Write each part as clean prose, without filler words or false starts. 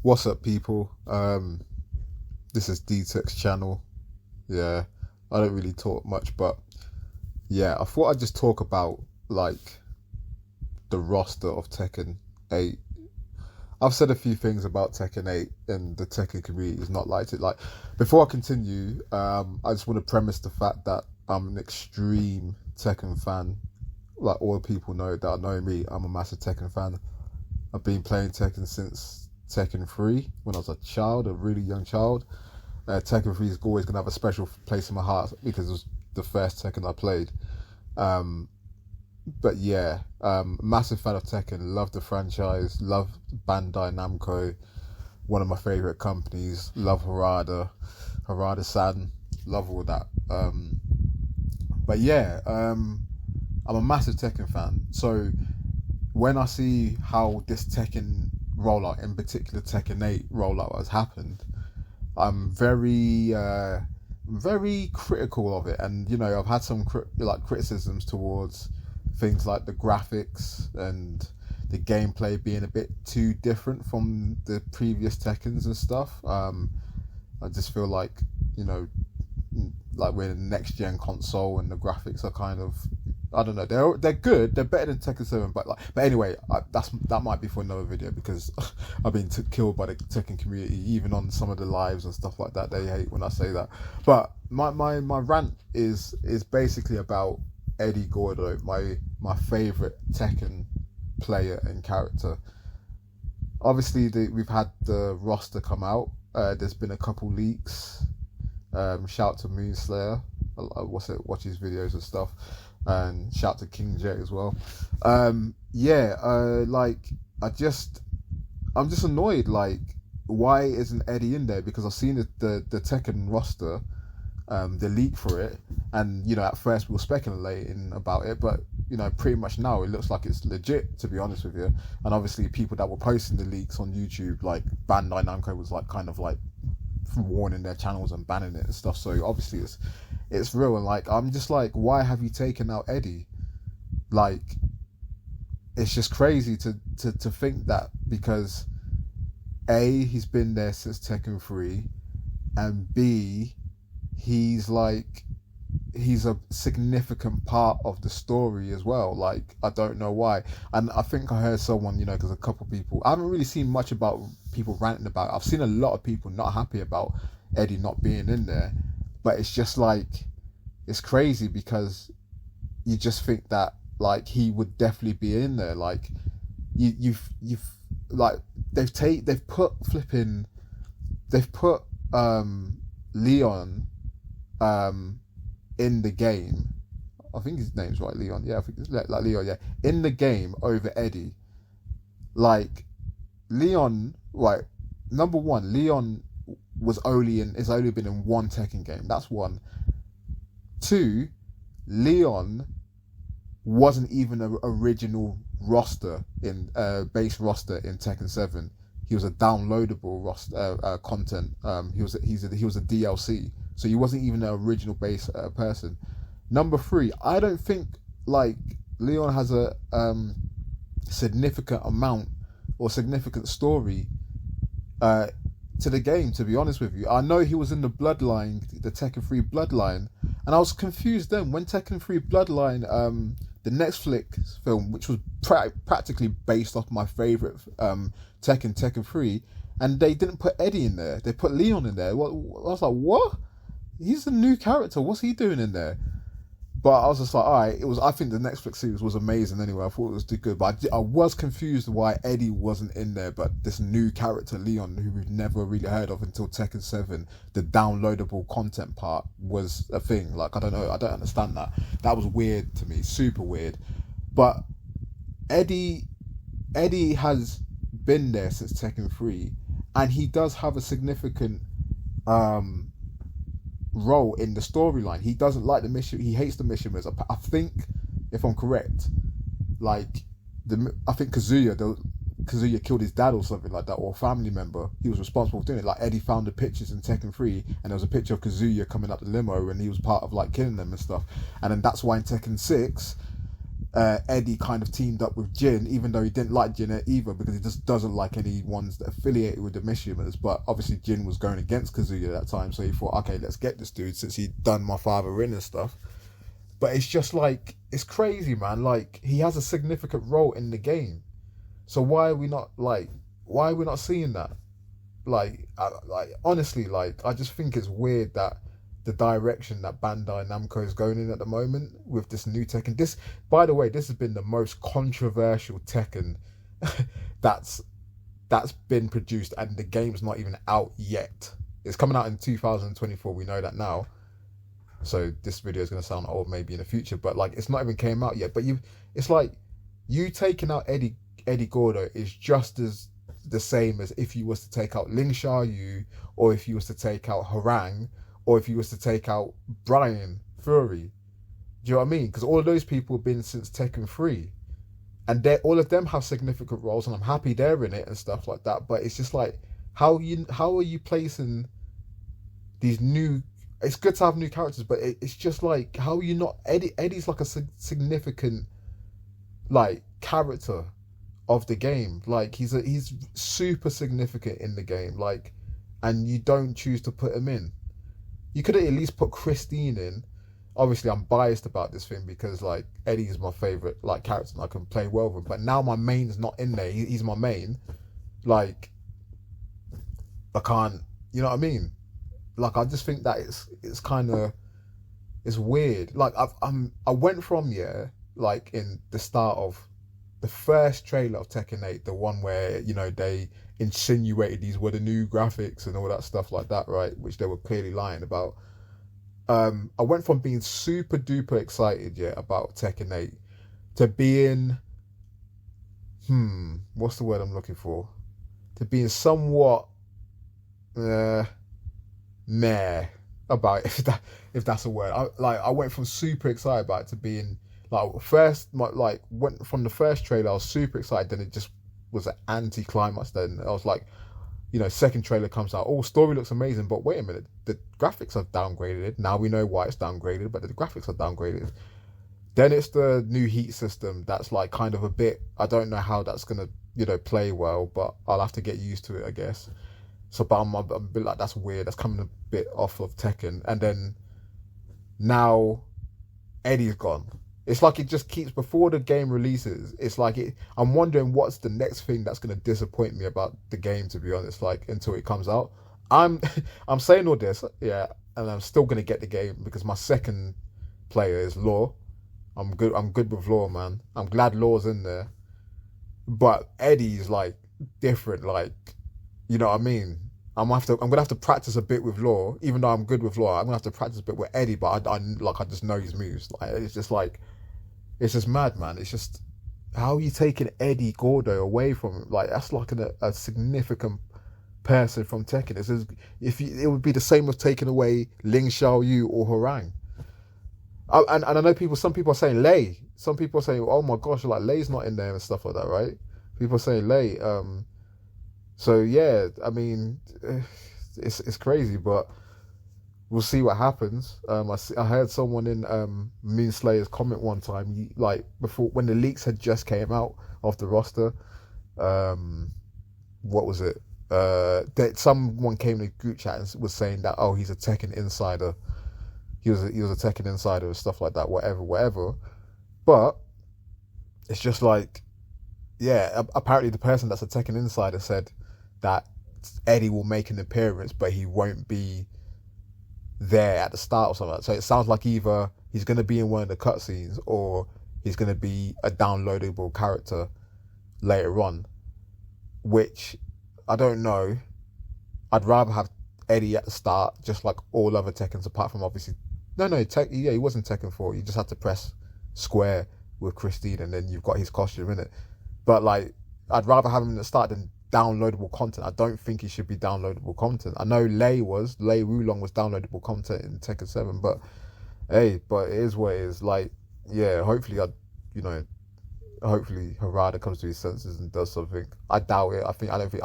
What's up, people? This is D-Tech's channel. Yeah, I don't really talk much, but yeah, I thought I'd just talk about like the roster of Tekken 8. I've said a few things about Tekken 8 and the Tekken community has not liked it. Like, before I continue, I just want to premise the fact that I'm an extreme Tekken fan. Like all the people that know me, I'm a massive Tekken fan. I've been playing Tekken since Tekken 3 when I was a child, a really young child. Tekken 3 is always going to have a special place in my heart because it was the first Tekken I played. Um, but yeah, massive fan of Tekken, love the franchise, love Bandai Namco, one of my favorite companies, love Harada-san, love all that. But yeah, I'm a massive Tekken fan. So when I see how this Tekken rollout, in particular Tekken 8 rollout, has happened, I'm very critical of it. And you know, I've had some criticisms towards things like the graphics and the gameplay being a bit too different from the previous Tekkens and stuff. I just feel like, you know, like we're in a next gen console and the graphics are kind of, I don't know, they're good, they're better than Tekken 7, but anyway, that might be for another video because I've been killed by the Tekken community, even on some of the lives and stuff like that. They hate when I say that. But my rant is basically about Eddy Gordo, my favorite Tekken player and character. Obviously, we've had the roster come out. There's been a couple leaks. Shout to Moonslayer. Watch his videos and stuff. And shout to King Jet as well. Like I'm just annoyed. Like, why isn't Eddy in there? Because I've seen the Tekken roster, the leak for it, and you know, at first we were speculating about it, but you know, pretty much now it looks like it's legit, to be honest with you. And obviously, people that were posting the leaks on YouTube, like Bandai Namco, was like kind of like warning their channels and banning it and stuff. So obviously, it's real. And like, I'm just like, why have you taken out Eddy? Like, it's just crazy to think that, because A, he's been there since Tekken 3, and B, he's a significant part of the story as well. Like, I don't know why. And I think I heard someone, you know, because a couple of people, I haven't really seen much about people ranting about it. I've seen a lot of people not happy about Eddy not being in there, but it's just like, it's crazy because you just think that like he would definitely be in there. Like, you've like they've put Leon in the game. I think his name's right, Leon. Yeah, I think it's like Leon. Yeah, in the game over Eddy. Like, Leon, right? Number one, Leon has only been in one Tekken game. That's one. Two, Leon wasn't even an original roster in base roster in Tekken 7. He was a downloadable roster content. He was a DLC, so he wasn't even an original base person. Number three, I don't think like Leon has a significant amount or significant story to the game, to be honest with you. I know he was in the Bloodline, the Tekken 3 Bloodline, and I was confused then when Tekken 3 Bloodline, the Netflix film, which was practically based off my favourite Tekken 3, and they didn't put Eddy in there. They put Leon in there. I was like, what? He's a new character. What's he doing in there? But I was just like, all right. I think the Netflix series was amazing anyway. I thought it was too good. But I was confused why Eddy wasn't in there. But this new character, Leon, who we've never really heard of until Tekken 7, the downloadable content part was a thing. Like, I don't know. I don't understand that. That was weird to me. Super weird. But Eddy has been there since Tekken 3. And he does have a significant role in the storyline. He doesn't like the mission. He hates the missioners. I think, if I'm correct, like I think Kazuya killed his dad or something like that, or a family member. He was responsible for doing it. Like, Eddy found the pictures in Tekken 3, and there was a picture of Kazuya coming up the limo, and he was part of like killing them and stuff. And then that's why in Tekken 6, Eddy kind of teamed up with Jin, even though he didn't like Jin either, because he just doesn't like any ones that affiliated with the Mishimers. But obviously Jin was going against Kazuya at that time, so he thought, okay, let's get this dude since he'd done my father in and stuff. But it's just like, it's crazy, man. Like, he has a significant role in the game, so why are we not seeing that? Like honestly, like, I just think it's weird that the direction that Bandai Namco is going in at the moment with this new Tekken. This, by the way, this has been the most controversial Tekken that's been produced, and the game's not even out yet. It's coming out in 2024. We know that now. So this video is going to sound old maybe in the future, but like, it's not even came out yet. But it's like, you taking out Eddy Gordo is just as the same as if you was to take out Ling Xiaoyu, or if you was to take out Harang, or if you was to take out Brian Fury. Do you know what I mean? Because all of those people have been since Tekken 3. And all of them have significant roles, and I'm happy they're in it and stuff like that. But it's just like, how are you placing these new... It's good to have new characters, but it's just like, how are you not... Eddy's like a significant, like, character of the game. Like, he's super significant in the game. Like, and you don't choose to put him in. You could have at least put Christine in. Obviously, I'm biased about this thing because, like, Eddy is my favourite, like, character, and I can play well with him. But now my main's not in there. He's my main. Like, I can't... You know what I mean? Like, I just think that it's kind of... It's weird. Like, I went from, like, in the start of the first trailer of Tekken 8, the one where, you know, they insinuated these were the new graphics and all that stuff like that, right? Which they were clearly lying about. I went from being super duper excited, about Tekken 8 to being, what's the word I'm looking for? To being somewhat meh about it, if that's a word. I went from super excited about it to being went from the first trailer, I was super excited, then it just was an anti-climax. Then I was like, you know, second trailer comes out, story looks amazing, but wait a minute, the graphics are downgraded. Now we know why it's downgraded, but the graphics are downgraded. Then it's the new heat system that's like kind of a bit, I don't know how that's gonna, you know, play well, but I'll have to get used to it, I guess. So, but I'm a bit like, that's weird, that's coming a bit off of Tekken. And then now Eddy's gone. It's like it just keeps, before the game releases, it's like I'm wondering what's the next thing that's going to disappoint me about the game, to be honest, like, until it comes out. I'm saying all this, and I'm still going to get the game because my second player is Law. I'm good with Law, man. I'm glad Law's in there. But Eddy's like different, like, you know what I mean? I'm gonna have to practice a bit with Law, even though I'm good with Law. I'm gonna have to practice a bit with Eddy, but I just know his moves. Like, it's just mad, man. It's just, how are you taking Eddy Gordo away from him? Like, that's like a significant person from Tekken. It's as it would be the same with taking away Ling Xiaoyu or Harang. And I know some people are saying Lei. Some people are saying, oh my gosh, like, Lei's not in there and stuff like that, right? People are saying Lei. So yeah, I mean, it's crazy, but we'll see what happens. I heard someone in Moonslayer's comment one time, like, before, when the leaks had just came out of the roster, what was it? That someone came to the group chat and was saying that, he's a Tekken insider. He was a Tekken insider and stuff like that, whatever. But it's just like, apparently the person that's a Tekken insider said that Eddy will make an appearance, but he won't be there at the start or something like that. So it sounds like either he's going to be in one of the cutscenes, or he's going to be a downloadable character later on, which I don't know. I'd rather have Eddy at the start, just like all other Tekkens, apart from obviously... he was in Tekken 4. You just had to press square with Christine, and then you've got his costume in it. But, like, I'd rather have him at the start than downloadable content. I don't think he should be downloadable content. I know Lei Wulong was downloadable content in Tekken 7, but hey, but it is what it is. Like, hopefully Harada comes to his senses and does something. I doubt it. I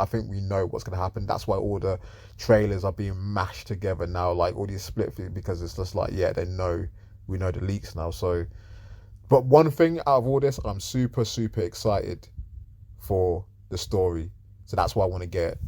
think we know what's gonna happen. That's why all the trailers are being mashed together now, like all these split things, because it's just like, we know the leaks now. So But one thing out of all this, I'm super, super excited for the story. So that's why I want to get